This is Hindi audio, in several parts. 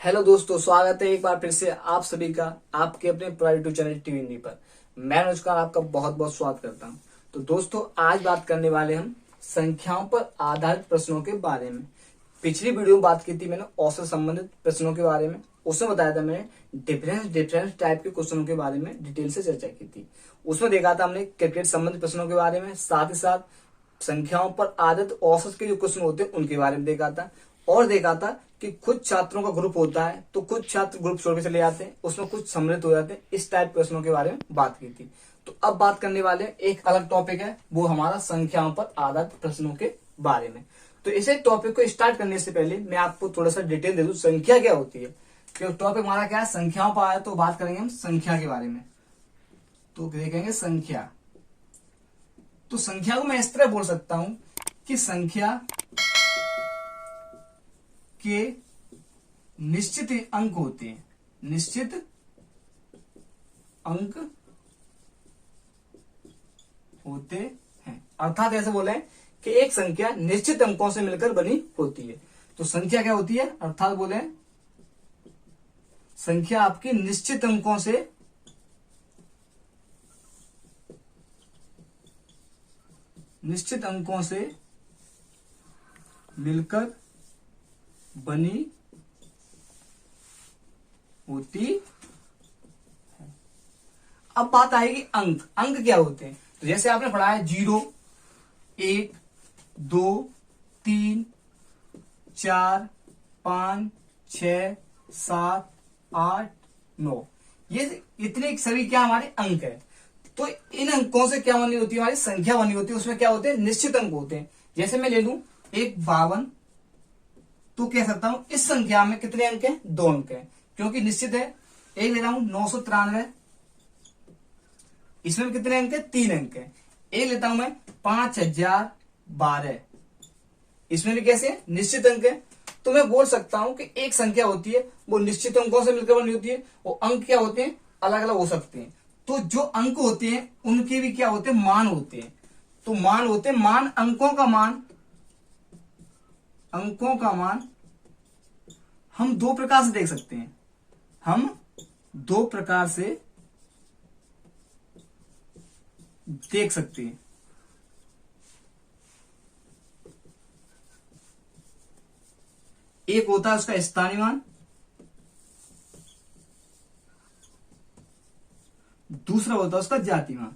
हेलो दोस्तों, स्वागत है एक बार फिर से आप सभी का आपके अपने private YouTube channel TV Hindi पर। मैं अनुष्का आपका बहुत बहुत स्वागत करता हूं। तो दोस्तों, आज बात करने वाले हम संख्याओं पर आधारित प्रश्नों के बारे में। पिछली वीडियो में बात की थी मैंने औसत संबंधित प्रश्नों के बारे में। उसमें बताया था मैंने डिफरेंस टाइप के क्वेश्चनों के बारे में डिटेल से चर्चा की थी। उसमें देखा था हमने क्रिकेट संबंधित प्रश्नों के बारे में, साथ ही साथ संख्याओं पर आधारित औसत के जो क्वेश्चन होते हैं उनके बारे में देखा था। और देखा था कि कुछ छात्रों का ग्रुप होता है तो कुछ छात्र ग्रुप छोड़ के चले जाते हैं, उसमें कुछ सम्मिलित हो जाते हैं। इस टाइप प्रश्नों के बारे में बात की थी। तो अब बात करने वाले एक अलग टॉपिक है, वो हमारा संख्याओं पर आधारित प्रश्नों के बारे में। तो इसे टॉपिक को स्टार्ट करने से पहले मैं आपको थोड़ा सा डिटेल दे दूं, संख्या क्या होती है। क्योंकि टॉपिक हमारा क्या है, संख्याओं पर आया, तो बात करेंगे हम संख्या के बारे में। तो देखेंगे संख्या। तो संख्या को मैं इस तरह बोल सकता हूं कि संख्या के निश्चित अंक होते हैं। निश्चित अंक होते हैं, अर्थात ऐसे बोले कि एक संख्या निश्चित अंकों से मिलकर बनी होती है। तो संख्या क्या होती है, अर्थात बोले संख्या आपकी निश्चित अंकों से मिलकर बनी होती है। अब बात आएगी अंक। अंक क्या होते हैं, तो जैसे आपने पढ़ा है 0, 1, 2, 3, 4, 5, 6, 7, 8, 9, ये इतने सभी क्या हमारे अंक है। तो इन अंकों से क्या बनी होती है, हमारी संख्या बनी होती है। उसमें क्या होते हैं, निश्चित अंक होते हैं। जैसे मैं ले लूं एक 52, तो कह सकता हूं इस संख्या में कितने अंक हैं, 2 अंक हैं, क्योंकि निश्चित है। एक ले रहा हूं 993, इसमें भी कितने अंक हैं, 3 अंक हैं। एक लेता हूं मैं 5012, इसमें भी कैसे निश्चित अंक है। तो मैं बोल सकता हूं कि एक संख्या होती है वो निश्चित अंकों से मिलकर बनी होती है। वो अंक क्या होते हैं, अलग अलग हो सकते हैं। तो जो अंक होते हैं उनके भी क्या होते हैं, मान होते हैं। तो मान होते हैं, मान अंकों का मान हम 2 प्रकार से देख सकते हैं। हम 2 प्रकार से देख सकते हैं। एक होता है उसका स्थानीय मान, दूसरा होता है उसका जाति मान।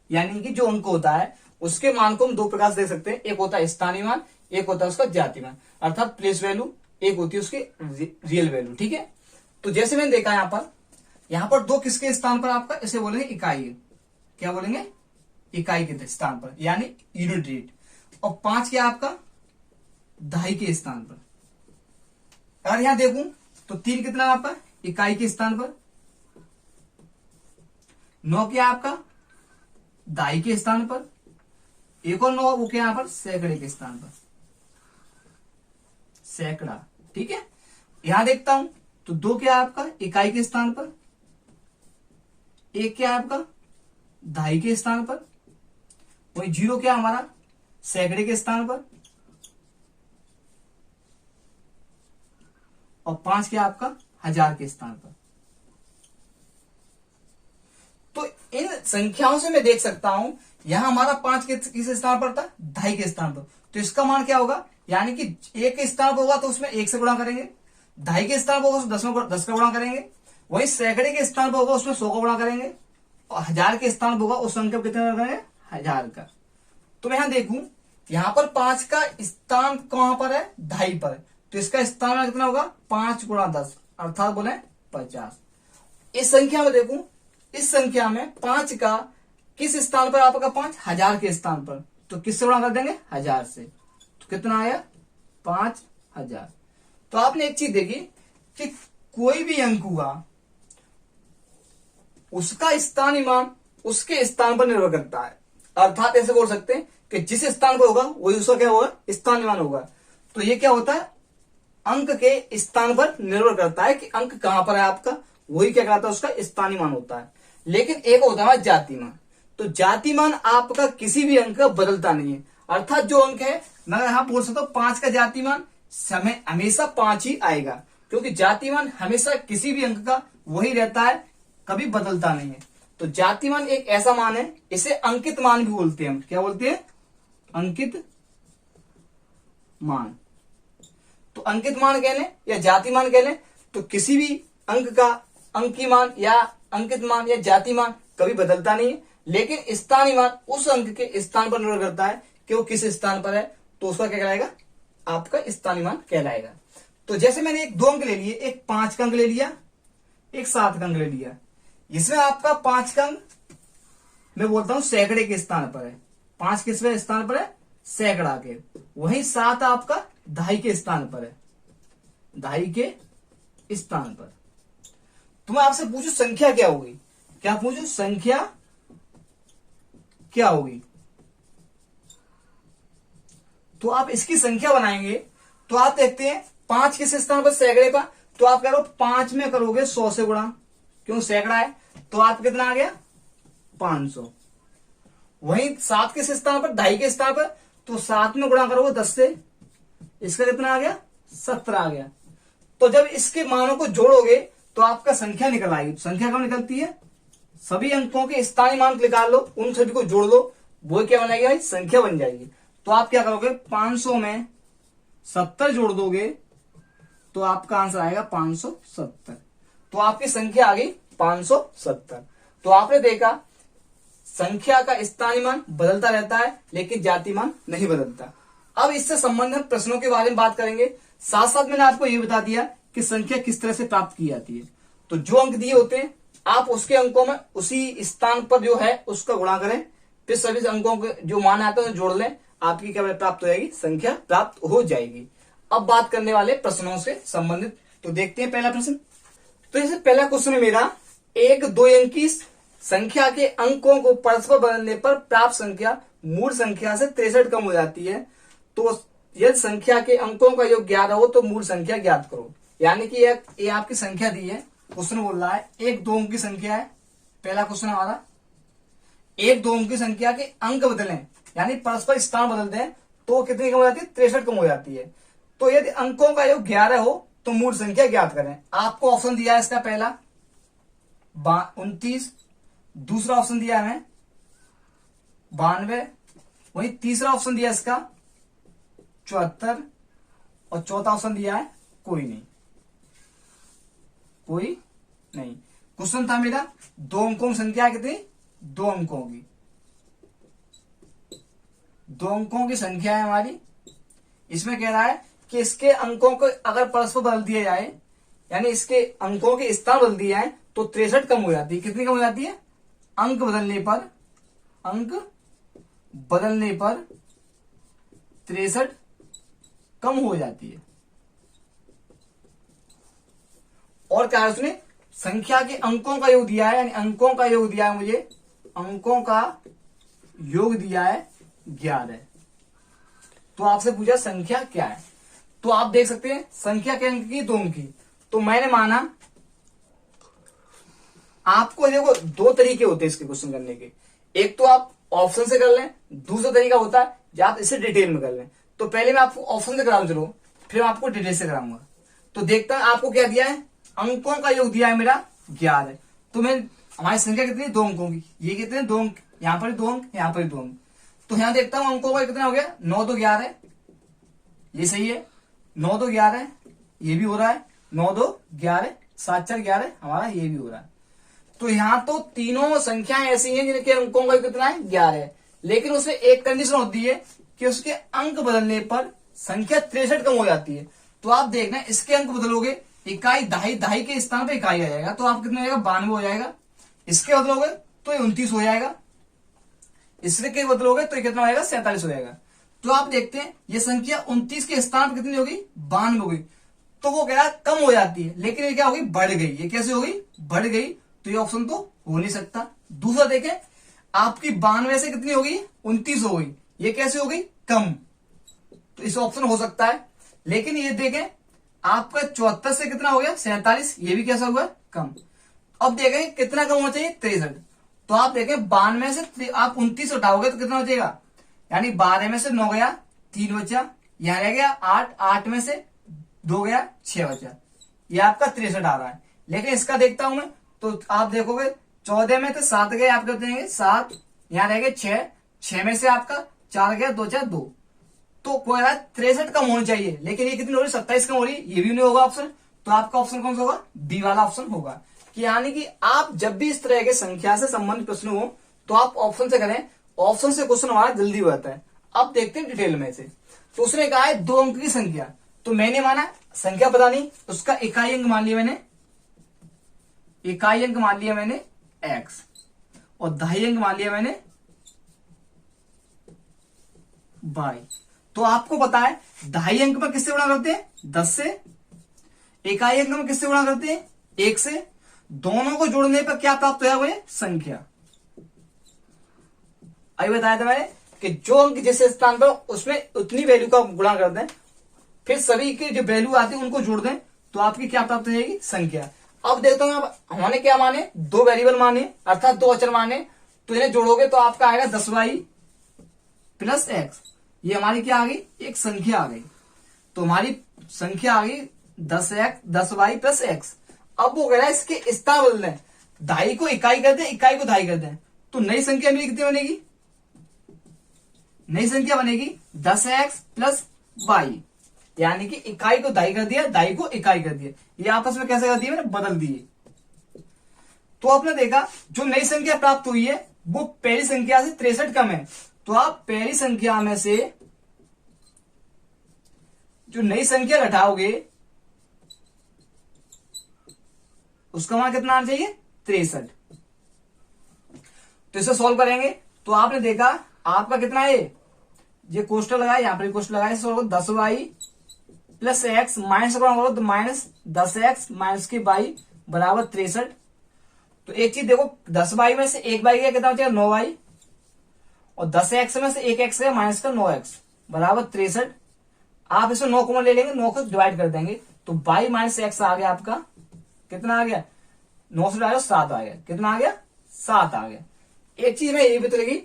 यानी कि जो अंक होता है उसके मान को हम 2 प्रकार से देख सकते हैं। एक होता है स्थानीय मान, एक होता है उसका जाति मान, अर्थात प्लेस वैल्यू, एक होती है उसकी रियल वैल्यू। ठीक है। तो जैसे मैंने देखा यहां पर 2 किसके स्थान पर आपका, इसे बोलेंगे इकाई। क्या बोलेंगे, इकाई के स्थान पर, यानी यूनिट रेट। और 5 क्या आपका, दहाई के स्थान पर। अगर यहां देखूं तो 3 कितना आपका, इकाई के स्थान पर। 9 क्या आपका, दहाई के स्थान पर। एक और 9 वो क्या यहां पर, सैकड़े के स्थान पर, सैकड़ा। ठीक है। यहां देखता हूं तो 2 क्या आपका, इकाई के स्थान पर। एक क्या आपका, दहाई के स्थान पर। वही 0 क्या हमारा, सैकड़े के स्थान पर। और 5 क्या आपका, 1000 के स्थान पर। तो इन संख्याओं से मैं देख सकता हूं यहां हमारा 5 किस स्थान पर था, दहाई के स्थान पर। तो इसका मान क्या होगा, यानी कि 1 के स्थान पर होगा तो उसमें 1 से गुणा करेंगे, दहाई के स्थान पर होगा उसमें 10 का गुणा करेंगे, वही सैकड़े के स्थान पर होगा उसमें 100 का गुणा करेंगे, और 1000 के स्थान पर होगा उस संख्या कितने करेंगे, 1000 का। तो मैं यहां देखूं यहां पर 5 का स्थान कहां पर है, दहाई पर। तो इसका स्थान कितना होगा, 5 गुणा 10, अर्थात बोले 50। इस संख्या में देखूं, इस संख्या में 5 का किस स्थान पर आपका, 5 1000 के स्थान पर। तो किससे गुणा कर देंगे, 1000 से। तो कितना आया, 5000। तो आपने एक चीज देखी कि कोई भी अंक हुआ उसका स्थानीय मान उसके स्थान पर निर्भर करता है। अर्थात ऐसे बोल सकते हैं कि जिस स्थान पर होगा वही उसका क्या होगा, स्थानीय मान होगा। तो ये क्या होता है, अंक के स्थान पर निर्भर करता है कि अंक कहां पर है आपका, वही क्या कहलाता है, उसका स्थानीय मान होता है। लेकिन एक होता है जाति मान। तो जाति मान आपका किसी भी अंक का बदलता नहीं है, अर्थात जो अंक है मैं यहां बोल सकता हूं 5 का जातिमान समय हमेशा 5 ही आएगा, क्योंकि जातिमान हमेशा किसी भी अंक का वही रहता है, कभी बदलता नहीं है। तो जातिमान एक ऐसा मान है, इसे अंकित मान भी बोलते हैं हम। क्या बोलते हैं? अंकित मान। तो अंकित मान कह लें या जाति मान कह लें, तो किसी भी अंक का अंकी मान या अंकित मान या जाति मान कभी बदलता नहीं है, लेकिन स्थानीय मान उस अंक के स्थान पर निर्भर करता है कि वो किस स्थान पर है, तो उसका क्या कहलाएगा? आपका स्थानीय मान कहलाएगा। तो जैसे मैंने एक 2 अंक ले लिए, एक 5 का अंक ले लिया, एक 7 का अंक ले लिया। इसमें आपका 5 का अंक मैं बोलता हूं सैकड़े के स्थान पर है। 5 किसवें स्थान पर है? सैकड़ा के। वहीं 7 आपका दहाई के स्थान पर है, दहाई के स्थान पर। तो मैं आपसे पूछू संख्या क्या होगी? क्या पूछू? संख्या क्या होगी? तो आप इसकी संख्या बनाएंगे तो आप देखते हैं 5 किस स्थान पर? सैकड़े पर। तो आप करो 5 में करोगे 100 से गुणा, क्यों? सैकड़ा है, तो आप कितना आ गया? 500। वहीं 7 किस स्थान पर? दहाई के स्थान पर। तो 7 में गुणा करोगे 10 से, इसका कितना आ गया? 17 आ गया। तो जब इसके मानों को जोड़ोगे तो आपका संख्या निकल आएगी। संख्या कब निकलती है? सभी अंकों के स्थानीय मान निकाल लो, उन सभी को जोड़ लो, वो क्या बनाएगी भाई? संख्या बन जाएगी। तो आप क्या करोगे? 500 में 70 जोड़ दोगे तो आपका आंसर आएगा 570। तो आपकी संख्या आ गई 570। तो आपने देखा संख्या का स्थानीय मान बदलता रहता है, लेकिन जाति मान नहीं बदलता। अब इससे संबंधित प्रश्नों के बारे में बात करेंगे। साथ साथ मैंने आपको ये बता दिया कि संख्या किस तरह से प्राप्त की जाती है। तो जो अंक दिए होते हैं आप उसके अंकों में उसी स्थान पर जो है उसका गुणा करें, फिर सभी अंकों के जो मान आते हैं जोड़ लें, आपकी क्या प्राप्त हो जाएगी? संख्या प्राप्त हो जाएगी। अब बात करने वाले प्रश्नों से संबंधित, तो देखते हैं पहला प्रश्न। तो जैसे पहला क्वेश्चन है मेरा, एक 2 अंकी संख्या के अंकों को परस्पर बदलने पर प्राप्त संख्या मूल संख्या से 63 कम हो जाती है। तो यदि संख्या के अंकों का योग 11 हो तो मूल संख्या ज्ञात करो। यानी कि ये आपकी संख्या दी है, क्वेश्चन बोल रहा है एक 2 अंक की संख्या है। पहला क्वेश्चन हमारा, एक 2 अंक की संख्या के अंक बदलें, यानी परस्पर स्थान बदल दें तो कितनी कम हो जाती है? 63 कम हो जाती है। तो यदि अंकों का योग 11 हो तो मूल संख्या ज्ञात करें। आपको ऑप्शन दिया है इसका पहला 29, दूसरा ऑप्शन दिया है 92, वही तीसरा ऑप्शन दिया इसका 74 और चौथा ऑप्शन दिया है कोई नहीं, कोई नहीं। क्वेश्चन था मेरा 2 अंकों की संख्या कितनी? 2 अंकों की, 2 अंकों की संख्या है हमारी। इसमें कह रहा है कि इसके अंकों को अगर परस्पर बदल दिया जाए, यानी इसके अंकों के स्थान बदल दिए जाए तो 63 कम हो जाती है। कितनी कम हो जाती है? अंक बदलने पर 63 कम हो जाती है। और क्या है उसने? संख्या के अंकों का योग दिया है, यानी अंकों का योग दिया है मुझे, अंकों का योग दिया है 11। तो आपसे पूछा संख्या क्या है। तो आप देख सकते हैं संख्या के अंक की 2 अंक की। तो मैंने माना आपको देखो 2 तरीके होते हैं इसके क्वेश्चन करने के। एक तो आप ऑप्शन से कर लें, दूसरा तरीका होता है जब आप इसे डिटेल में कर लें। तो पहले मैं आपको ऑप्शन से कराऊं, चलो फिर मैं आपको डिटेल से कराऊंगा। तो देखता है आपको क्या दिया है? अंकों का योग दिया है मेरा 11। तो मैं हमारी संख्या कितनी? 2 अंकों की। ये कितने? 2 अंक, यहां पर 2 अंक, यहां पर 2 अंक। तो यहां देखता हूं अंकों का कितना हो गया? 9 2 11, ये सही है। 9 2 11 ये भी हो रहा है, 9 2 11, 7 4 11 हमारा ये भी हो रहा है। तो यहां तो तीनों संख्याएं ऐसी हैं जिनके अंकों का कितना है? 11 है। लेकिन उसमें एक कंडीशन होती है कि उसके अंक बदलने पर संख्या 63 कम हो जाती है। तो आप देखना इसके अंक बदलोगे, इकाई दहाई, दहाई के स्थान पर इकाई आ जाएगा, तो आप कितना हो जाएगा? 92 हो जाएगा। इसके बदलोगे तो 29 हो जाएगा, इसके बदलोगे तो कितना हो जाएगा? 47 हो जाएगा। तो आप देखते हैं ये संख्या 29 के स्थान पर कितनी होगी? 92 होगी। तो वो क्या कम हो जाती है, लेकिन ये क्या होगी? बढ़ गई। ये कैसे होगी? बढ़ गई। तो ये ऑप्शन तो हो नहीं सकता। दूसरा देखें, आपकी 92 से कितनी होगी? 29 हो गई। ये कैसे हो गई? कम। तो इस ऑप्शन हो सकता है। लेकिन ये देखें आपका 74 से कितना हो गया? 47। ये भी कैसा हुआ? कम। अब देखें कितना कम होना चाहिए? 63। तो आप देखें 92 से आप 29 उठाओगे तो कितना हो जाएगा? यानी 12 में से 9 गया, 3 बचा, यहां रह गया 8, 8 में से 2 गया, 6 बचा। ये आपका 63 आ रहा है। लेकिन इसका देखता हूं मैं, तो आप देखोगे 14 में तो 7 गए, आप कहते हैं 7, यहां रह गए 6, 6 में से आपका 4 गया, 2 4 2, तो कोई 63 कम होनी चाहिए। लेकिन ये कितनी हो रही, 27 कम हो रही, ये भी नहीं होगा ऑप्शन। तो आपका ऑप्शन कौन सा होगा, बी वाला ऑप्शन होगा। कि यानी कि आप जब भी इस तरह के संख्या से संबंधित प्रश्न हो तो आप ऑप्शन से करें, ऑप्शन से क्वेश्चन हमारा जल्दी हो जाता है। अब देखते हैं डिटेल में से। तो उसने कहा है 2 अंक की संख्या, तो मैंने माना संख्या पता नहीं, उसका इकाई अंक मान लिया मैंने, इकाई अंक मान लिया मैंने x, और दहाई अंक मान लिया मैंने y। तो आपको पता है दहाई अंक में किससे गुणा करते हैं, 10 से, इकाई अंक में किससे गुणा करते हैं, 1 से। दोनों को जोड़ने पर क्या प्राप्त होया, वो संख्या। अभी बताया था मैंने कि जो अंक जिस स्थान पर उसमें उतनी वैल्यू का गुणा कर दें, फिर सभी की जो वैल्यू आती है उनको जोड़ दें, तो आपकी क्या प्राप्त हो जाएगी, संख्या। अब देखता हूं, अब हमने क्या माने, 2 वेरिएबल माने, अर्थात 2 अचर माने, तो इन्हें जोड़ोगे तो आपका आएगा 10y प्लस x। ये हमारी क्या आ गई, एक संख्या आ गई। तो हमारी संख्या आ गई 10y प्लस x। अब वो कह रहा है इसके स्थान बदल दें, दहाई को इकाई कर दें, इकाई को दहाई कर दें, तो नई संख्या मेरी कितनी बनेगी, नई संख्या बनेगी 10x प्लस y। यानी कि इकाई को दहाई कर दिया, दहाई को इकाई कर दिया, ये आपस में कैसे कर दिए, मैंने बदल दिए। तो आपने देखा जो नई संख्या प्राप्त हुई है वो पहली संख्या से 63 कम है। तो आप पहली संख्या में से जो नई संख्या घटाओगे उसका मान कितना आना चाहिए, 63। तो इसे सॉल्व करेंगे तो आपने देखा आपका कितना है, ये कोष्टक लगाया, यहां पर कोष्टक लगाया, solve 10y plus x minus तो माइनस 10x माइनस की y बराबर 63। तो एक चीज देखो, 10y में से 1y गया, कितना बचेगा 9y, और 10x में से 1x गया माइनस का 9x बराबर 63। आप इसमें 9 कॉमन ले लेंगे, 9 को डिवाइड कर देंगे, तो y माइनस x आ गया आपका, कितना आ गया, 9 से डिवाइड 7 आ गया, कितना आ गया, 7 आ गया। एक चीज में ये भी बताएगी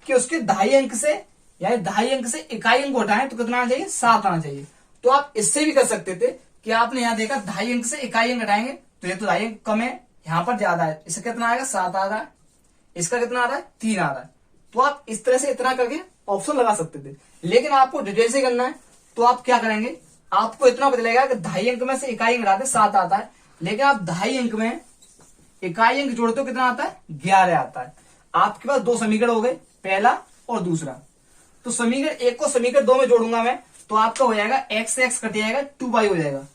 कि उसके दहाई अंक से, यानी दहाई अंक से इकाई अंक उठाएं तो कितना आना चाहिए, 7 आना चाहिए। तो आप इससे भी कर सकते थे कि आपने यहां देखा दहाई अंक से इकाई अंक घटाएंगे, तो ये तो दहाई अंक कम है, यहां पर ज्यादा है, इससे कितना आएगा, 7 आ रहा है, इसका कितना आ रहा है, 3 आ रहा है। तो आप इस तरह से इतना करके ऑप्शन लगा सकते थे। लेकिन आपको डिटेल से करना है तो आप क्या करेंगे, आपको इतना पता लगेगा कि दहाई अंक में से इकाई अंक घटाते 7 आता है, लेकिन आप दहाई अंक में इकाई अंक जोड़ते हो कितना आता है, 11 आता है। आपके पास 2 समीकरण हो गए, पहला और दूसरा। तो समीकरण 1 को समीकरण 2 में जोड़ूंगा मैं, तो आपका हो जाएगा x से x कट जाएगा, 2y हो जाएगा,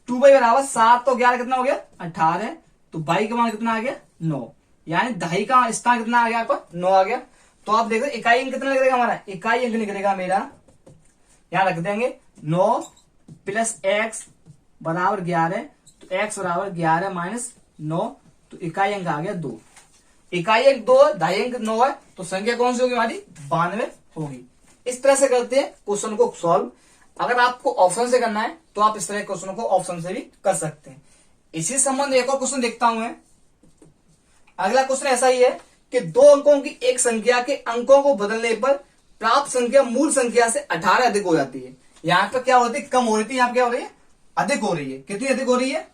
2y बराबर 7 तो 11 कितना हो गया, 18। तो y का मान कितना आ गया, 9। यानी दहाई का स्थान कितना आ गया आपका, 9 आ गया। तो आप देखो इकाई अंक कितना निकलेगा हमारा, इकाई अंक निकलेगा मेरा, यहां रख देंगे 9 प्लस x बराबर 11। तो x बराबर 11 माइनस 9, तो इकाई अंक आ गया 2। इकाई अंक 2 है, दहाई अंक 9 है, तो संख्या कौन सी होगी हमारी, 92 होगी। इस तरह से करते हैं क्वेश्चन को सॉल्व। अगर आपको ऑप्शन से करना है तो आप इस तरह के क्वेश्चन को ऑप्शन से भी कर सकते हैं। इसी संबंध एक और क्वेश्चन देखता हूं मैं। अगला क्वेश्चन ऐसा ही है कि 2 अंकों की एक संख्या के अंकों को बदलने पर प्राप्त संख्या मूल संख्या से 18 अधिक हो जाती है। यहां पर क्या होती है, कम हो रही थी, यहां पर क्या हो रही है, अधिक हो रही है। कितनी अधिक हो रही है,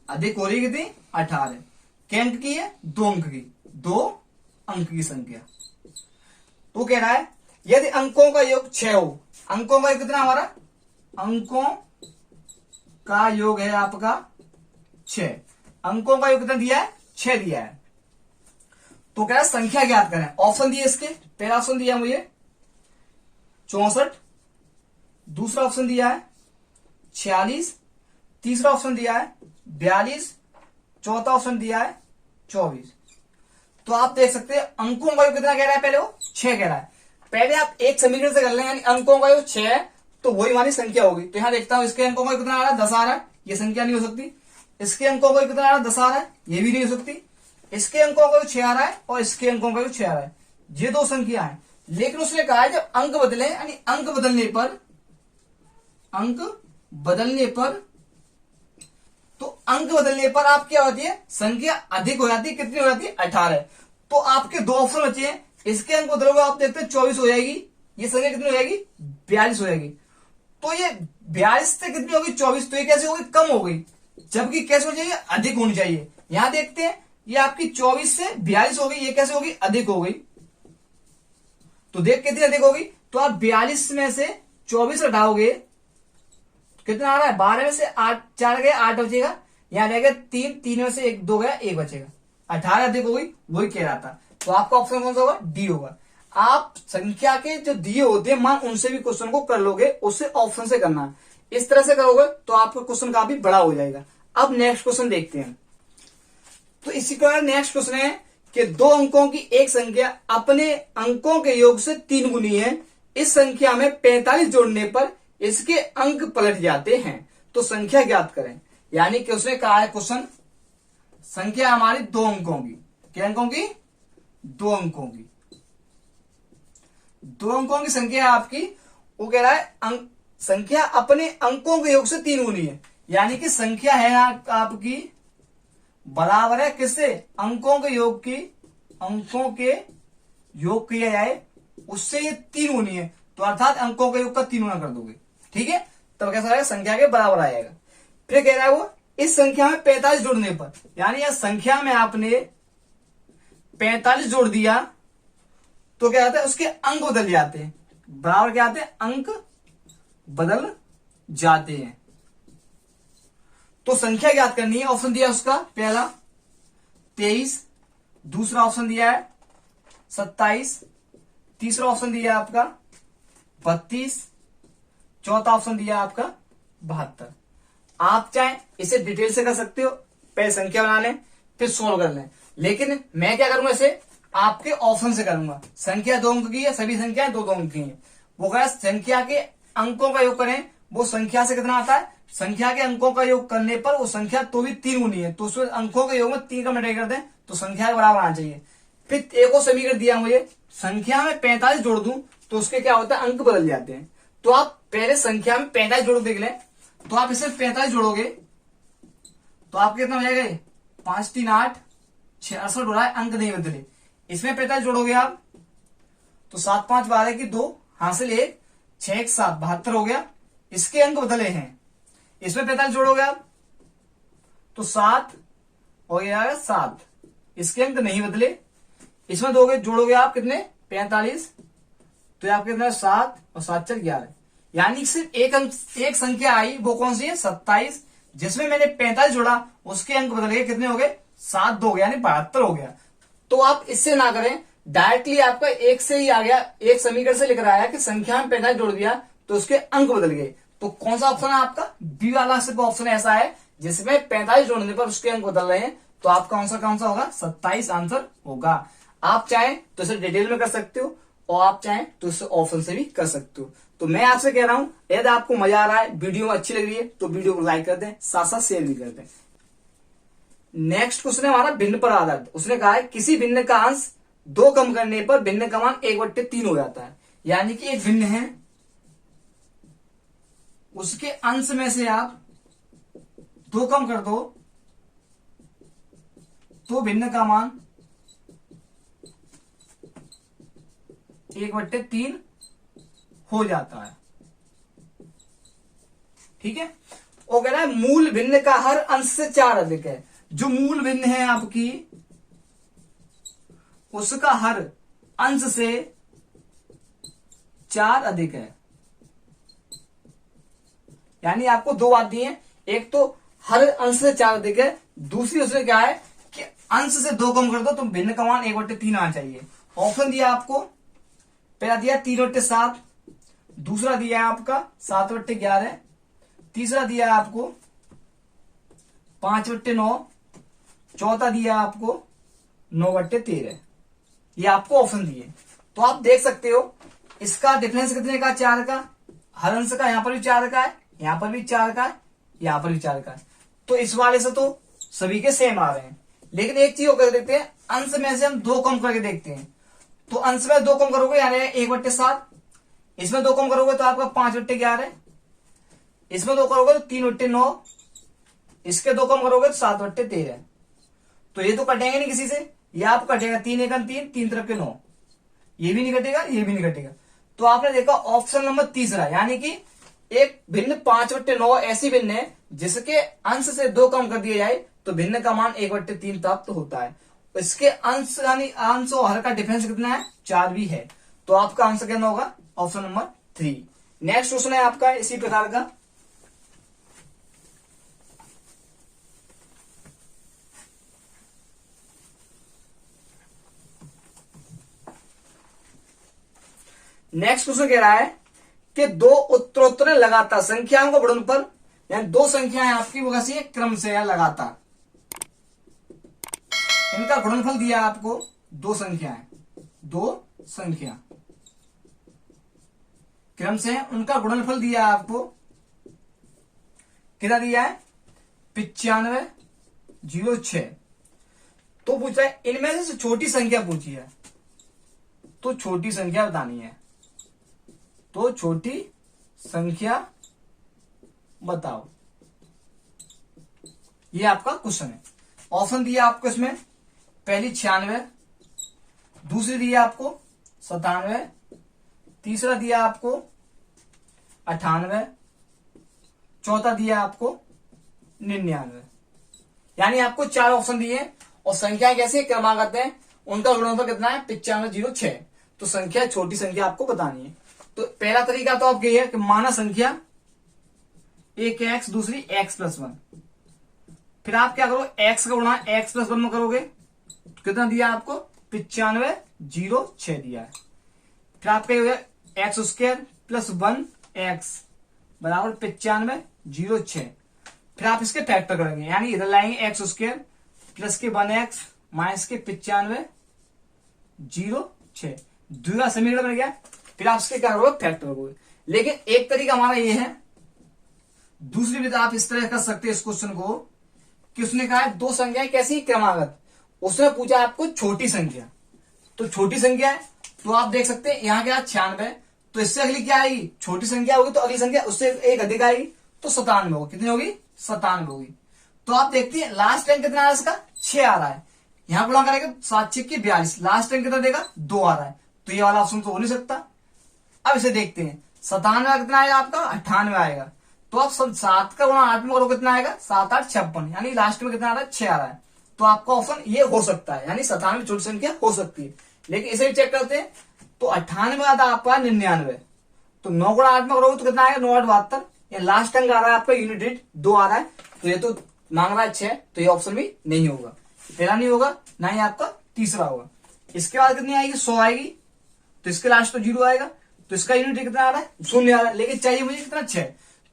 अधिक हो रही है कितनी, 18। क्या अंक की है, 2 अंक की, 2 अंक की संख्या। तो कह रहा है यदि अंकों का योग 6 हो, अंकों का योग कितना हमारा, अंकों का योग है आपका 6, अंकों का योग कितना दिया है, 6 दिया है। तो कह रहा है संख्या ज्ञात करें। ऑप्शन दिए इसके, पहला ऑप्शन दिया मुझे 64, दूसरा ऑप्शन दिया है 46, तीसरा ऑप्शन दिया है 42, चौथा ऑप्शन दिया है 24। तो आप देख सकते हैं अंकों का योग कितना कह रहा है, पहले वो 6 कह रहा है। पहले आप एक समीकरण से कर लें, यानी अंकों का योग 6 है तो वही हमारी संख्या होगी। तो यहां देखता हूं इसके अंकों का कितना आ रहा है, 10 आ रहा है, ये संख्या नहीं हो सकती। इसके अंकों का कितना आ रहा है, 10 आ रहा है, ये भी नहीं हो सकती। इसके अंकों का 6 आ रहा है और इसके अंकों का 6 आ रहा है, ये 2 संख्या है। लेकिन उसने कहा है जब अंक बदले, यानी अंक बदलने पर, अंक बदलने पर, तो अंक बदलने पर आप क्या होती है, संख्या अधिक हो जाती है। कितनी हो जाती है, 18। तो आपके 2 ऑप्शन बचे हैं, इसके अंक बदलोगे आप देखते हैं 24 हो जाएगी, ये संख्या कितनी हो जाएगी 42 हो जाएगी। तो ये 42 से कितनी होगी 24, तो ये कैसे होगी कम हो गई, जबकि कैसे हो जाएगी अधिक होनी चाहिए। यहां देखते हैं ये आपकी 24 से 42 हो गई, ये कैसे होगी अधिक हो गई। तो देख कितनी अधिक होगी, तो आप 42 में से 24 हटाओगे कितना आ रहा है 12 में से 8 4 गए 8 बचेगा, यहां रहेगा 3 3 में से 1 2 गया 1 बचेगा, 18 अधिक हो गई, वही कह रहा था। तो आपका ऑप्शन कौन सा होगा डी होगा। आप संख्या के जो दिए होते हैं मान उनसे भी क्वेश्चन को कर लोगे, उससे ऑप्शन से करना, इस तरह से करोगे तो आपका क्वेश्चन काफी बड़ा हो जाएगा। अब नेक्स्ट क्वेश्चन देखते हैं। तो इसी का नेक्स्ट क्वेश्चन है कि 2 अंकों की एक संख्या अपने अंकों के योग से 3 गुनी है, इस संख्या में 45 जोड़ने पर इसके अंक पलट जाते हैं, तो संख्या ज्ञात करें। यानी कि उसने कहा है क्वेश्चन संख्या हमारी 2 अंकों की, क्या अंकों की 2 अंकों की, 2 अंकों की संख्या आपकी, वो कह रहा है संख्या अपने अंकों के योग से 3 गुनी है। यानी कि संख्या है आपकी बराबर है किससे अंकों के योग की, अंकों के योग किया जाए उससे ये 3 गुनी है, तो अर्थात अंकों के योग का 3 गुना कर दोगे, ठीक है, तब कैसा आएगा संख्या के बराबर आएगा। फिर कह रहा है वो इस संख्या में 45 जोड़ने पर, यानी यह संख्या में आपने 45 जोड़ दिया तो क्या होता है उसके अंक बदल जाते हैं, बराबर क्या आते हैं अंक बदल जाते हैं। तो संख्या ज्ञात करनी है, ऑप्शन दिया उसका पहला 23, दूसरा ऑप्शन दिया है 27, तीसरा ऑप्शन दिया है आपका 32, चौथा ऑप्शन दिया है आपका 72। आप चाहे इसे डिटेल से कर सकते हो, पहले संख्या बना लें फिर सोल्व कर लें, लेकिन मैं क्या करूंगा इसे आपके ऑप्शन से करूंगा। संख्या 2 अंक की है, सभी संख्याएं 2 अंक की हैं, वो कह संख्या के अंकों का योग करें, वो संख्या से कितना आता है, संख्या के अंकों का योग करने पर वो संख्या तो भी 3 गुनी है, तो उसमें अंकों के योग में 3 का मल्टीप्लाई कर दें तो संख्या के बराबर आना चाहिए। फिर एक और समीकरण दिया मुझे, संख्या में 45 जोड़ दूं तो उसके क्या होता है अंक बदल जाते हैं। तो आप पहले संख्या में 45 जोड़ देख लें, तो आप इसे 45 जोड़ोगे तो आपके कितना हो जाएगा 5 3 8 68 हो रहा है, अंक नहीं बदले। इसमें 45 जोड़ोगे आप तो 7 5 12 की 2 हासिल 1 6 1 7 72 हो गया, इसके अंक बदले हैं। इसमें 45 जोड़ोगे आप तो 7 हो गया 7, इसके अंक नहीं बदले। इसमें जोड़ोगे आप कितने 45, तो आपके कितना 7 और 7 4 11, यानी सिर्फ एक संख्या आई, वो कौन सी है 27, जिसमें मैंने 45 जोड़ा उसके अंक बदल गए, कितने हो गए 7 2 यानी 72 हो गया। तो आप इससे ना करें, डायरेक्टली आपका एक से ही आ गया, एक समीकरण से लेकर आया कि संख्या में 45 जोड़ दिया तो उसके अंक बदल गए। तो कौन सा ऑप्शन है आपका बी वाला सिर्फ ऑप्शन ऐसा है जिसमें 45 जोड़ने पर उसके अंक बदल रहे हैं, तो आपका आंसर कौन सा होगा 27 आंसर होगा। आप चाहें तो इसे डिटेल में कर सकते हो और आप चाहें तो इसे ऑप्शन से भी कर सकते हो। तो मैं आपसे कह रहा हूं यदि आपको मजा आ रहा है, वीडियो अच्छी लग रही है तो वीडियो को लाइक कर दें, साथ साथ शेयर भी कर दें। नेक्स्ट क्वेश्चन है हमारा भिन्न पर आधारित। उसने कहा है किसी भिन्न का अंश 2 कम करने पर भिन्न का मान 1/3 हो जाता है। यानी कि एक भिन्न है, उसके अंश में से आप 2 कम कर दो तो भिन्न का मान 1/3 हो जाता है, ठीक है। वो कह रहा है मूल भिन्न का हर अंश से 4 अधिक है। जो मूल भिन्न है आपकी उसका हर अंश से 4 अधिक है। यानी आपको 2 बात दी है, एक तो हर अंश से 4 अधिक है, दूसरी उसने क्या है कि अंश से 2 कम कर दो तो भिन्न का मान 1/3 आना चाहिए। ऑप्शन दिया आपको, पहला दिया 3/7, दूसरा दिया है आपका 7/11, तीसरा दिया है आपको 5/9, चौथा दिया है आपको 9/13। ये आपको ऑप्शन दिए। तो आप देख सकते हो इसका डिफरेंस कितने का 4 का, हर अंश का यहां पर भी 4 का है, यहां पर भी 4 का है, यहां पर भी 4 का है। तो इस वाले से तो सभी के सेम आ रहे हैं, लेकिन एक चीज कर देखते हैं, अंश में से हम 2 कम करके देखते हैं। तो अंश में 2 कम करोगे यानी 1/7, इसमें 2 कम करोगे तो आपका 5/11, इसमें 2 करोगे तो 3/9, इसके 2 कम करोगे तो 7/13। तो ये तो कटेंगे नहीं किसी से, ये आप कटेगा 3 1 3, 3 3 9, ये भी नहीं घटेगा, ये भी नहीं घटेगा। तो आपने देखा ऑप्शन नंबर तीसरा, यानी कि एक भिन्न 5/9 ऐसी भिन्न है जिसके अंश से 2 कम कर दिया जाए तो भिन्न का मान 1/3 प्राप्त होता है। इसके अंश यानी अंश और हर का डिफरेंस कितना है, 4 भी है। तो आपका आंसर क्या होगा, ऑप्शन नंबर 3। नेक्स्ट क्वेश्चन है आपका इसी प्रकार का। नेक्स्ट क्वेश्चन कह रहा है कि दो उत्तरोत्तर लगातार संख्याओं का गुणनफल, यानी दो संख्याएं आपकी वो कैसी है, क्रम से या लगातार, इनका गुणनफल दिया आपको। दो संख्या क्रम से है, उनका गुणनफल दिया आपको, कितना दिया है, 9506। तो पूछा है इनमें से छोटी संख्या पूछी है, तो छोटी संख्या बतानी है। तो छोटी संख्या बताओ, ये आपका क्वेश्चन है। ऑप्शन दिया आपको इसमें, पहली 96, दूसरी दिया आपको 97, तीसरा दिया आपको 98, चौथा दिया आपको 99। यानी आपको 4 ऑप्शन दिए हैं और संख्या कैसे क्रमागत है, उनका गुणनफल कितना है, 9506। तो संख्या छोटी संख्या आपको बतानी है। तो पहला तरीका तो आपके है कि माना संख्या एक x, दूसरी x+1। फिर आप क्या करो, x का गुणा x+1 में करोगे, कितना दिया आपको, 9506 दिया है। फिर आपका हो गया x² + 1x बराबर 9506। फिर आप इसके फैक्टर करेंगे, यानी इधर लाएंगे x² प्लस के 1x माइनस के 9506, दूसरा समीकरण बन गया। फिर आप इसके क्या करोगे, फैक्टर करोगे। लेकिन एक तरीका हमारा ये है, दूसरी भी आप इस तरह कर सकते हैं इस क्वेश्चन को, कि उसने कहा है दो संख्याएं कैसी क्रमागत, उसने पूछा आपको छोटी संख्या। तो छोटी संख्या है, तो आप देख सकते हैं यहाँ क्या 96, तो इससे अगली क्या आएगी, छोटी संख्या होगी, तो अगली संख्या उससे एक अधिक आएगी, तो 97 होगी। कितनी होगी, 97 होगी। तो आप देखते हैं लास्ट टाइम कितना आ रहा है, इसका 6 आ रहा है। यहां गुणा करेगा 7×6 = 42, लास्ट टाइम कितना देगा, 2 आ रहा है। तो ये वाला ऑप्शन तो हो नहीं सकता। अब इसे देखते हैं, 97 कितना आएगा आपका, 98 आएगा। तो आप 7 का गुणा 8 में करो, कितना आएगा, 7 8 56, यानी लास्ट में कितना आ रहा है, 6 आ रहा है। तो आपका ऑप्शन ये हो सकता है, यानी 97 छोटी संख्या हो सकती है। लेकिन इसे भी चेक करते हैं, तो 98 आता है आपका 99, तो 9 गुणा 8 में करोगे तो कितना आएगा, 9 8 72, या लास्ट टाइम आ रहा है आपका यूनिट डिजिट 2 आ रहा है। तो ये तो मांग रहा है 6, तो ये ऑप्शन भी नहीं होगा, पहला नहीं होगा, ना ही आपका तीसरा होगा। इसके बाद कितनी आएगी, 100 आएगी, तो इसके लास्ट तो 0 आएगा, तो इसका यूनिट कितना आ रहा है, 0 आ रहा है। लेकिन चाहिए मुझे कितना, 6।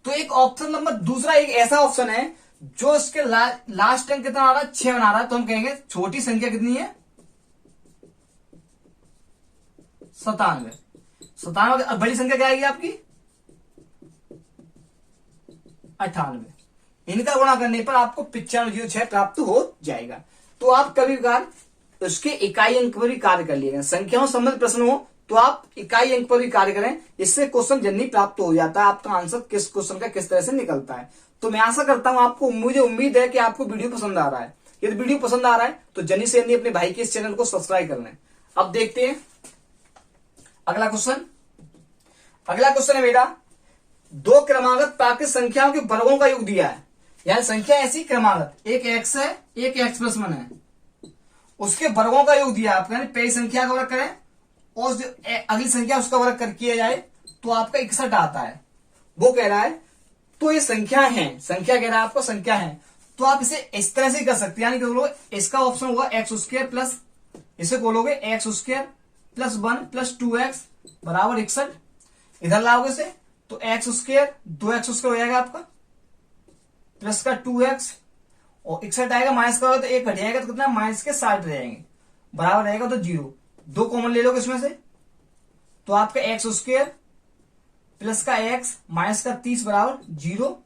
तो एक ऑप्शन नंबर दूसरा एक ऐसा ऑप्शन है जो इसके लास्ट टाइम कितना आ रहा है, 6 बना रहा है। तो हम कहेंगे छोटी संख्या कितनी है, 97। अब बड़ी संख्या क्या आएगी आपकी, 98। इनका गुणा करने पर आपको 9506 प्राप्त हो जाएगा। तो आप कभी कभार उसके इकाई अंक पर भी कार्य कर लिएगा। संख्याओं संबंधित प्रश्न हो तो आप इकाई अंक पर भी कार्य करें, इससे क्वेश्चन जल्दी प्राप्त हो जाता है, आपका आंसर किस क्वेश्चन का किस तरह से निकलता है। तो मैं आशा करता हूं आपको, मुझे उम्मीद है कि आपको वीडियो पसंद आ रहा है। यदि वीडियो पसंद आ रहा है तो जल्दी से जल्दी अपने भाई के इस चैनल को सब्सक्राइब कर लें। अब देखते हैं अगला क्वेश्चन। अगला क्वेश्चन है मेरा, दो क्रमागत प्राकृत संख्याओं के वर्गों का योग दिया है। यानी संख्या ऐसी क्रमागत, एक x है, एक x+1 है, उसके वर्गों का योग दिया आपका, यानी पहली संख्या का वर्ग करें और जो अगली संख्या उसका वर्ग कर किया जाए तो आपका 61 आता है, वो कह रहा है। तो ये संख्या है, संख्या कह रहा है आपको, संख्या है। तो आप इसे इस तरह से कर सकते हैं, यानी कि बोलोगे इसका ऑप्शन होगा x² प्लस, इसे बोलोगे x² + 1 + 2x बराबर 61। इधर लाओगे इसे तो x² 2x² हो जाएगा आपका, प्लस का 2x और 61 आएगा, माइनस का होगा तो 1 घट जाएगा, तो कितना, माइनस के 60 रहेंगे, बराबर रहेगा तो 0। 2 कॉमन ले लोगे इसमें से, तो आपका x² प्लस का x माइनस का 30 बराबर 0।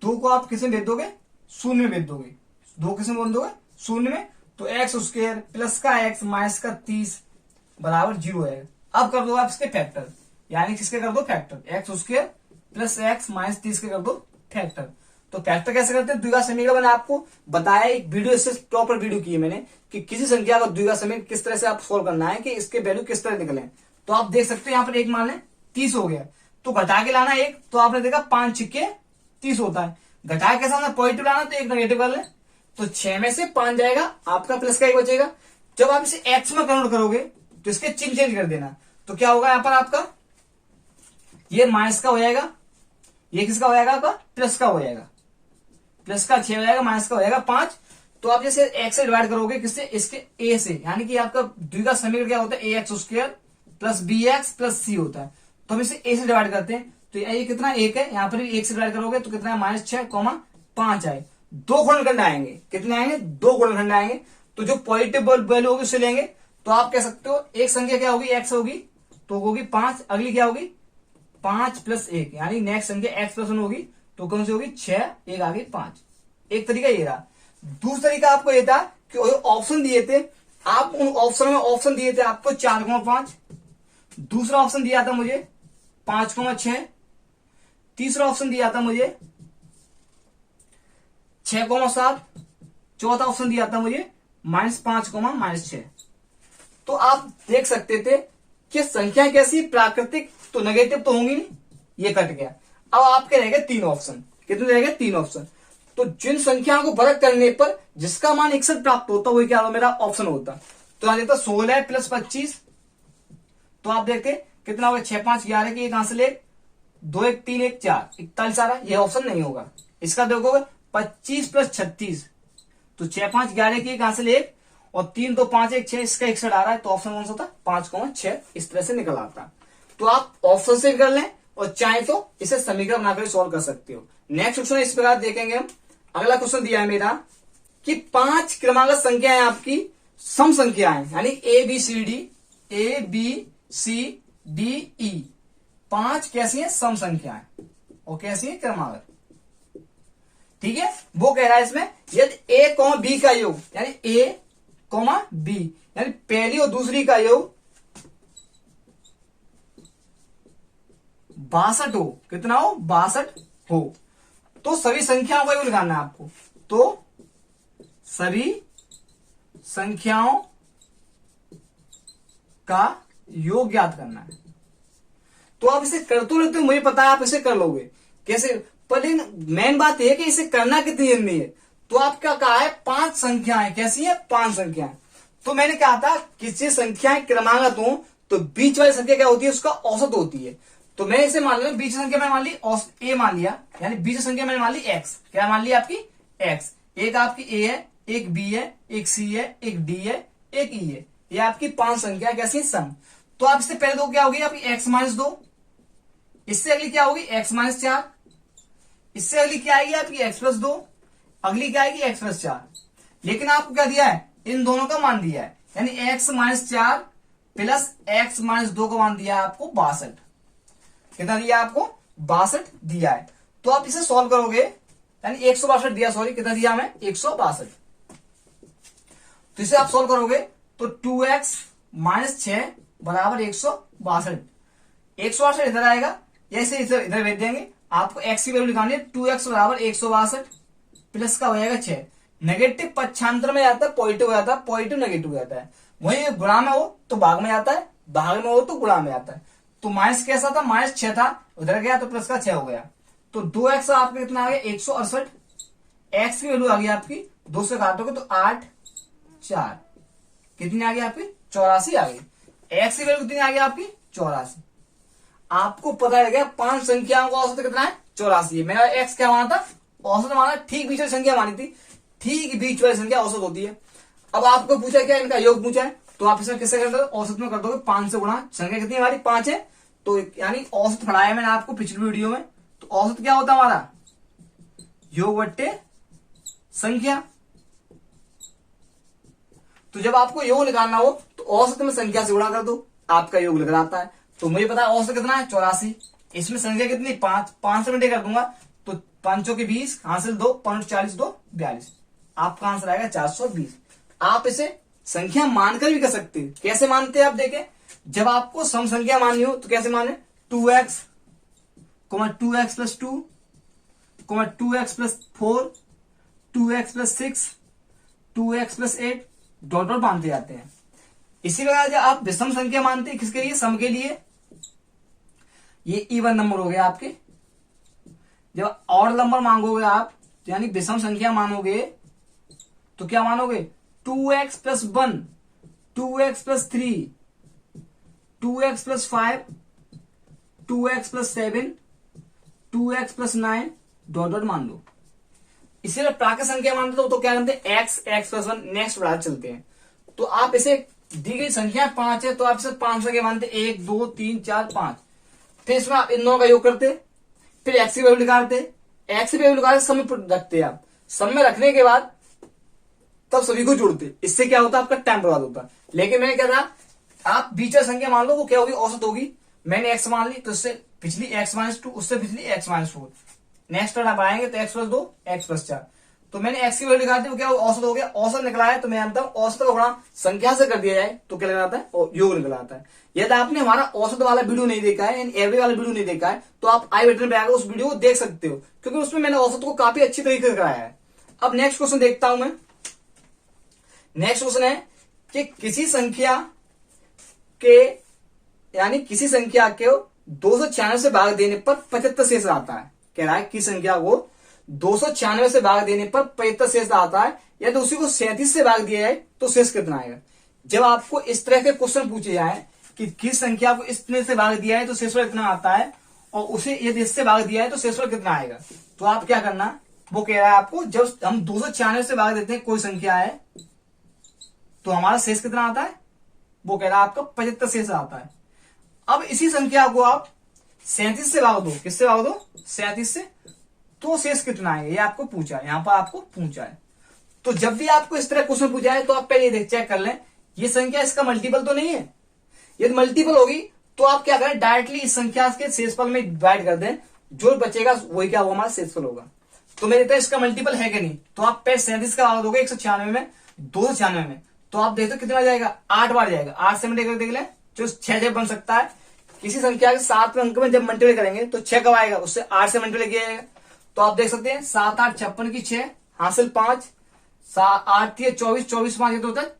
2 को आप किस में भेज दोगे, 0 में भेज दोगे, 2 किस में बोल दोगे, 0 में। तो x² प्लस का x माइनस का 30 बराबर 0 है। अब कर दो आप इसके फैक्टर, यानी किसके कर दो, factor, x² plus x minus 30 के कर दो फैक्टर। तो फैक्टर कैसे करते हैं, द्विघात समीकरण मैंने आपको बताया, एक वीडियो इससे प्रॉपर वीडियो की है मैंने कि किसी संख्या का द्विघात समीकरण किस तरह से आप सोल्व करना है कि इसके वैल्यू किस तरह निकले। तो आप देख सकते हो यहाँ पर एक मान लें 30 हो गया, तो घटा के लाना एक, तो आपने देखा 5 छिक्के 30 होता है। घटा के सामने पॉजिटिव लाना तो एक नेगेटिव कर ले, तो 6 में से 5 जाएगा, आपका प्लस का एक बचेगा। जब आप इसे एक्स में कन्वर्ट करोगे तो इसके चिन्ह चेंज कर देना, तो क्या होगा यहाँ पर आपका ये माइनस का हो जाएगा, ये किसका हो जाएगा आपका प्लस का हो जाएगा, प्लस का 6 हो जाएगा, माइनस का हो जाएगा 5। तो आप जैसे एक्स से डिवाइड करोगे किससे, इसके ए से, यानी कि आपका द्विघात समीकरण क्या होता है, A X square plus B X plus C होता है। तो हम इसे ए से डिवाइड करते हैं, तो ये कितना एक है, यहाँ पर भी एक से डिवाइड करोगे तो कितना है -6, 5 आए, 2 गुणनखंड आएंगे, कितने आएंगे 2 गुणनखंड आएंगे। तो जो पॉजिटिव वैल्यू होगी उससे लेंगे, तो आप कह सकते हो एक संख्या क्या होगी एक्स होगी, तो होगी 5, अगली क्या होगी 5 + 1, यानी नेक्स्ट संख्या एक्स प्लस 1 होगी, तो कौन सी होगी 6, एक आगे 5। एक तरीका ये रहा। दूसरा तरीका आपको ये था कि ऑप्शन दिए थे, आप उन ऑप्शन दिए थे आपको 4,5, दूसरा ऑप्शन दिया था मुझे 5,6, तीसरा ऑप्शन दिया था मुझे 6,7, चौथा ऑप्शन दिया था मुझे -5, -6। तो आप देख सकते थे कि संख्या कैसी, प्राकृतिक तो नेगेटिव तो होंगी नहीं, ये कट गया। अब आपके रह गए 3 ऑप्शन, कितने रह गए 3 ऑप्शन। तो जिन संख्याओं को वर्ग करने पर जिसका मान 61 प्राप्त होता वही क्या मेरा ऑप्शन होता। तो यहां देखता 16 + 25, तो आप देखते कितना होगा 6, 5, 11 की एक हासिल 1, 2, 1, 3, 1, 4, 41 आ रहा है, ये ऑप्शन नहीं होगा। इसका देखोगे 25 + 36, तो 6, 5, 11 की एक हासिल 1 और 3, 2, 5, 1, 6, इसका 61 आ रहा है, तो ऑप्शन कौन सा था 5,6, इस तरह से निकल आता। तो आप ऑप्शन से भी कर लें और चाहे तो इसे समीकरण बनाकर सॉल्व कर सकते हो। नेक्स्ट क्वेश्चन इस प्रकार देखेंगे हम। अगला क्वेश्चन दिया है मेरा कि 5 क्रमांक संख्याएं आपकी सम संख्याएं, यानी A B C D E, 5 कैसी है सम संख्याएं और कैसी है क्रमांक, ठीक है। वो कह रहा है इसमें यदि ए कॉमा बी का योग, यानी ए कॉमा बी, यानी पहली और दूसरी का योग 62 हो, कितना हो 62 हो, तो सभी संख्याओं का योग लगाना है आपको। तो सभी संख्याओं का योग ज्ञात करना है। तो आप इसे कर तो लेते हो, मुझे पता है आप इसे कर लोगे कैसे, पर मेन बात यह है कि इसे करना कितनी जल्दी है। तो आप क्या कहा है 5 संख्याएं, कैसी है 5 संख्याएं। तो मैंने कहा था किसी संख्याएं क्रमागत हो तो बीच वाली संख्या क्या होती है, उसका औसत होती है। तो मैं इसे मान लिया बीच संख्या मैंने मान ली औसत ए मान लिया, यानी बीच संख्या मैंने मान ली एक्स, क्या मान लिया आपकी एक्स, एक आपकी ए है, एक बी है, एक सी है, एक डी है, एक ई है, ये आपकी 5 संख्या कैसी है सम। तो आप इससे पहले दो क्या होगी आपकी x - 2, इससे अगली क्या होगी x - 4, इससे अगली क्या आएगी आपकी x + 2, अगली क्या आएगी x + 4। लेकिन आपको क्या दिया है, इन दोनों का मान दिया है, यानी x - 4 + x - 2 का मान दिया है आपको 62, कितना दिया आपको 62 दिया है। तो आप इसे सॉल्व करोगे, यानी 162 दिया, सॉरी कितना दिया हमें 162। तो इसे आप सॉल्व करोगे तो 2x - 6 बराबर 162, 162 इधर आएगा, या इसे इधर भेज देंगे। आपको x की वैल्यू निकालनी है, 2x बराबर 162 प्लस का हो जाएगा 6, नेगेटिव पक्षांतर में जाता है पॉजिटिव हो जाता है, पॉजिटिव नेगेटिव हो जाता है, वही गुणा में हो तो भाग में आता है, भाग में हो तो गुणा में आता है। तो माइनस कैसा था -6 था, उधर गया तो प्लस का 6 हो गया, तो 2x आपका कितना आ गया 168, x की वैल्यू आ गई आपकी 2 से काटोगे तो 8, 4, कितनी आ गई आपकी 84 आ गई, x की वैल्यू कितनी आ गई आपकी 84। आपको पता लग गया 5 संख्याओं का औसत कितना है 84। मेरा x क्या माना था, औसत माना, ठीक बीच वाली संख्या मानी थी, ठीक बीच वाली संख्या औसत होती है। अब आपको पूछा क्या, इनका योग पूछा है, तो आप इसमें किससे कर दोगे, औसत में कर दोगे 5 से गुणा, संख्या कितनी हमारी 5 है, तो यानी औसत पढ़ाया मैंने आपको पिछली वीडियो में। तो औसत क्या होता है हमारा योग बट्टे संख्या। तो जब आपको योग निकालना हो तो औसत में संख्या से गुणा कर दो, आपका योग निकल आता है। तो मुझे पता है औसत कितना है 84, इसमें संख्या कितनी 5 से मल्टी कर दूंगा तो 5 के 20 हासिल 2, 5 40 2 42, आपका आंसर आएगा 420। आप इसे संख्या मानकर भी कर सकते हैं। कैसे मानते हैं आप देखें, जब आपको सम संख्या माननी हो तो कैसे माने, 2x + 2 2x+4, 2x+6, 2x+8 dot dot मानते जाते हैं। इसी प्रकार जब आप विषम संख्या मानते हैं किसके लिए, सम के लिए, ये इवन नंबर हो गया आपके। जब ऑड नंबर मांगोगे आप, यानी विषम संख्या मानोगे, तो क्या मानोगे, 2x+1, 2x+3, 2x+5, 2x+7, 2x+9 dot dot मान लो। इसीलिए प्राकृत संख्या मानते तो क्या करते हैं, x+1 नेक्स्ट बढ़ाते चलते हैं। तो आप इसे दी गई संख्या 5 है तो आप इसे 5 संख्या मानते, 1 2 3 4 5। फिर इसमें आप इन 9 का योग करते, फिर एक्स की वैल्यू निकालते, एक्स की वैल्यू निकाल सम में रखते आप, सम में रखने के बाद तब सभी को जोड़ते। इससे क्या होता है, आपका टाइम बर्बाद होता। लेकिन मैंने क्या था, आप बीच संख्या मान लो, वो क्या होगी, औसत होगी। मैंने एक्स मान ली तो उससे पिछली x-2, उससे पिछली x-4, नेक्स्ट टर्म आप आएंगे तो x+2, x+4। तो मैंने x की वैल्यू निकालती, वो क्या औसत हो गया, औसत निकला है। तो मैं जानता हूं औसत का गुणा संख्या से कर दिया जाए तो क्या निकल आता है, और योग निकल आता है। यदि आपने हमारा औसत वाला वीडियो नहीं देखा है, एवरेज वाला वीडियो नहीं देखा है, तो आप आई बटन पे आकर उस वीडियो को देख सकते हो, क्योंकि उसमें मैंने औसत को काफी अच्छी तरीके से कराया है। अब नेक्स्ट क्वेश्चन देखता हूं मैं। नेक्स्ट क्वेश्चन है कि किसी संख्या के, यानी किसी संख्या के 296 से भाग देने पर 75 शेष आता है। कह रहा है किसी संख्या को 296 से भाग देने पर 75 शेष आता है, यदि उसी को 37 से भाग दिया जाए तो शेष कितना आएगा। जब आपको इस तरह के क्वेश्चन पूछे जाए कि किस संख्या को इतने से भाग दिया है तो शेषफल कितना आता है, और उसे यदि इससे भाग दिया है तो शेषफल कितना आएगा, तो आप क्या करना, वो कह रहा है आपको जब हम 296 से भाग देते हैं कोई संख्या है तो हमारा शेष कितना आता है, वो कह रहा है आपका 75 शेष आता है। अब इसी संख्या को आप 37 से भाग दो, किससे भाग दो, 37 से, तो शेष कितना आएगा, ये आपको पूछा है, यहां पर आपको पूछा है। तो जब भी आपको इस तरह क्वेश्चन पूछा है तो आप पहले चेक कर लें ये संख्या इसका मल्टीपल तो नहीं है। यदि मल्टीपल होगी तो आप क्या करें, डायरेक्टली इस संख्या के शेषफल में डिवाइड कर दें, जो बचेगा वही क्या होगा, हमारा शेषफल होगा। तो मेरे तो इसका मल्टीपल है कि नहीं, तो आप पहले 37 का भाग दोगे 196 में, 296 में, तो आप देखते कितना जाएगा, 8 बार जाएगा। 8 से मल्टीप्लाई देख ले, जो 6 जब बन सकता है। किसी संख्या के 7 अंक में जब मल्टीप्लाई करेंगे तो 6 कब आएगा, उससे 8 से मल्टीप्लाई किया जाएगा। तो आप देख सकते हैं 7 8 56 की 6 हासिल 5, 8 24, 24 5 तो होता है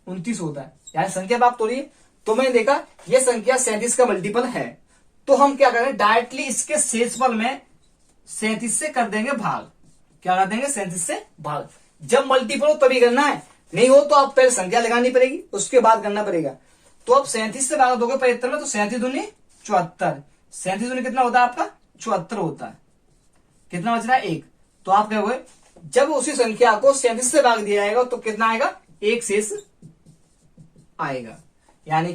29 होता है, यानी संख्या प्राप्त हो रही है। तो मैंने देखा ये संख्या 37 का मल्टीपल है, तो हम क्या करें, डायरेक्टली इसके शेषफल में 37 से कर देंगे भाग। क्या कर देंगे, 37 से भाग। जब मल्टीपल हो तभी करना है, नहीं हो तो आप पहले संख्या लगानी पड़ेगी, उसके बाद करना पड़ेगा। तो आप 37 से भाग दोगे 75 में, तो 37 दूनी 74, 37 दूनी कितना होता है आपका, 74 होता है। कितना बच रहा है, 1। तो आप क्या हुए, जब उसी संख्या को 37 से भाग दिया जाएगा तो कितना आएगा, 1 शेष आएगा। यानी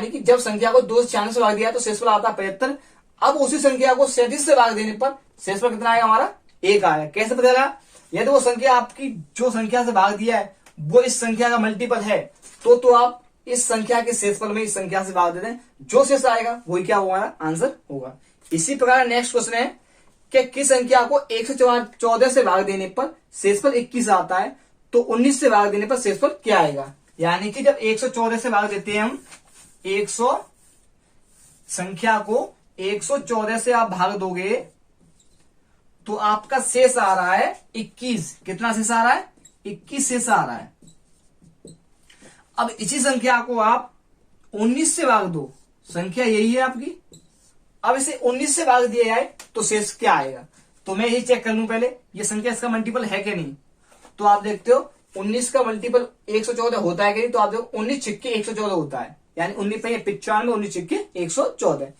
कि जब संख्या को 296 से भाग दिया तो शेषफल आता है 75। अब उसी संख्या को 37 से भाग देने पर शेषफल कितना आएगा, हमारा 1 आएगा। कैसे पता लगा, यदि वो संख्या आपकी जो संख्या से भाग दिया है वो इस संख्या का मल्टीपल है, तो आप इस संख्या के शेषफल में इस संख्या से भाग देते हैं, जो शेष आएगा वही क्या होगा, हमारा आंसर होगा। इसी प्रकार नेक्स्ट क्वेश्चन है कि किस संख्या को 114 से भाग देने पर शेषफल 21 आता है, तो 19 से भाग देने पर शेषफल क्या आएगा। यानी कि जब 114 से भाग देते हैं हम, 100 संख्या को 114 से आप भाग दोगे तो आपका शेष आ रहा है 21। कितना शेष आ रहा है, 21 शेष आ रहा है। अब इसी संख्या को आप 19 से भाग दो, संख्या यही है आपकी। अब इसे 19 से भाग दिया जाए तो शेष क्या आएगा, तो मैं यही चेक कर लूं पहले ये संख्या इसका मल्टीपल है कि नहीं। तो आप देखते हो 19 का मल्टीपल 114 होता है कि नहीं, तो आप देखो 19 छिक्के 114 होता है, यानी 19 पे 95, 19 छिक्के 114।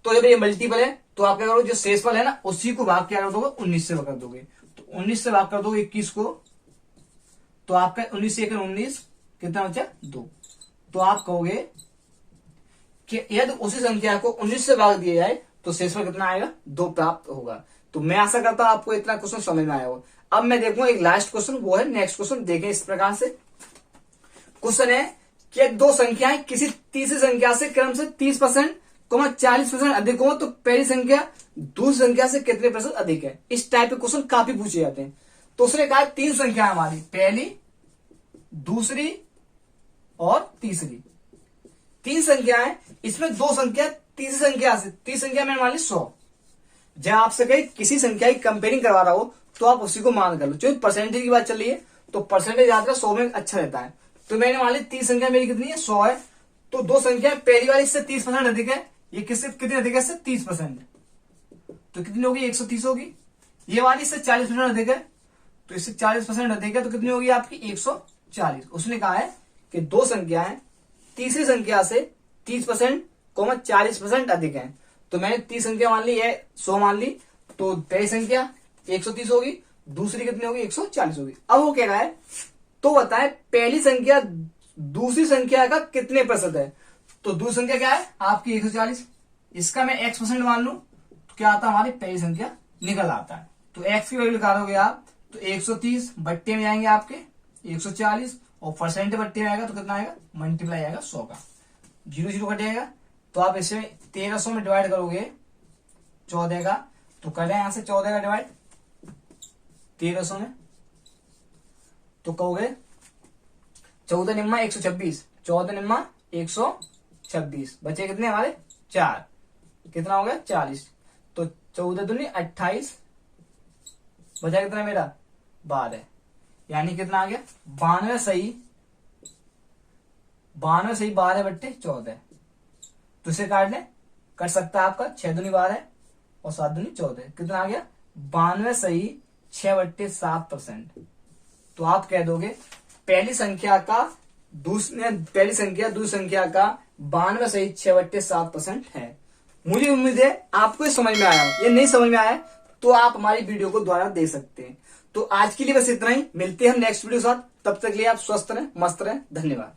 तो जब ये मल्टीपल है तो आप क्या करोगे, जो शेषफल है ना उसी को भाग क्या कर दोगे, 19 से भाग कर दोगे। तो 19 से भाग कर दोगे 21 को, तो आपका 19 से 19 कितना बचा, 2। तो आप कहोगे कि यदि उसी संख्या को 19 से भाग दिया जाए तो शेषफल कितना आएगा, 2 प्राप्त होगा। तो मैं आशा करता हूं आपको इतना क्वेश्चन समझ में आया होगा। अब मैं देखूंगा एक लास्ट क्वेश्चन, वो है नेक्स्ट क्वेश्चन। देखें इस प्रकार से क्वेश्चन है कि दो संख्याएं किसी तीसरी संख्या से क्रम से 30% 40% अधिक हो तो पहली संख्या दूसरी संख्या से कितने प्रतिशत अधिक है। इस टाइप के क्वेश्चन काफी पूछे जाते हैं। तो उसने कहा 3 संख्या हमारी, पहली, दूसरी और तीसरी। 3 संख्याएं, इसमें 2 संख्या तीसरी संख्या से, तीसरी संख्या मैंने मान ली 100, जब आपसे कहीं किसी संख्या की कंपेयरिंग करवा रहा हो तो आप उसी को मान कर लो। जो परसेंटेज की बात चल रही है तो परसेंटेज याद कर 100 में अच्छा रहता है। तो मैंने मान ली 30 संख्या मेरी कितनी है 100 है, तो दो संख्या पहली वाली इससे 30% अधिक है, ये किससे कितनी अधिक है इससे 30%, तो कितनी होगी 130 होगी। ये वाली इससे 40% अधिक है, तो इससे 40% अधिक है तो कितनी होगी आपकी 140। उसने कहा है कि दो संख्या है तीसरी संख्या से 30% 40% अधिक है। तो मैंने 30 संख्या मान ली है 100 मान ली, तो पहली संख्या 130 होगी, दूसरी कितनी होगी 140 होगी। अब वो कह रहा है तो बताए पहली संख्या दूसरी संख्या का कितने प्रतिशत है। तो दूसरी संख्या क्या है आपकी 140, इसका मैं x% मान लू तो क्या आता है हमारी पहली संख्या निकल आता है। तो x की वैल्यू निकालोगे आप तो 130 बट्टे में जाएंगे आपके 140 और परसेंट बट्टे में आएगा तो कितना आएगा मल्टीप्लाई आएगा 100 का, 0 0 कटेगा। तो आप इसे 1300 में डिवाइड करोगे 14 का, तो करें यहां से 14 का डिवाइड 1300 में, तो कहोगे 14 निम्मा 126, 14 निम्मा 126, बचे कितने हमारे 4, कितना हो गया 40। तो 14 दूनी 28, बचा कितना मेरा 12, यानी कितना आ गया 92 सही 12 बट्टे 14। तो इसे काट लें, कट सकता है आपका 6 दूनी 12 और 7 दूनी 14, कितना आ गया 92 सही 6/7%। तो आप कह दोगे पहली संख्या दूसरी संख्या का 92 सही 6/7% है। मुझे उम्मीद है आपको ये समझ में आया। ये नहीं समझ में आया तो आप हमारी वीडियो को दोबारा देख सकते हैं। तो आज के लिए बस इतना ही, मिलते हैं हम नेक्स्ट वीडियो के साथ। तब तक के लिए आप स्वस्थ रहें, मस्त रहें, धन्यवाद।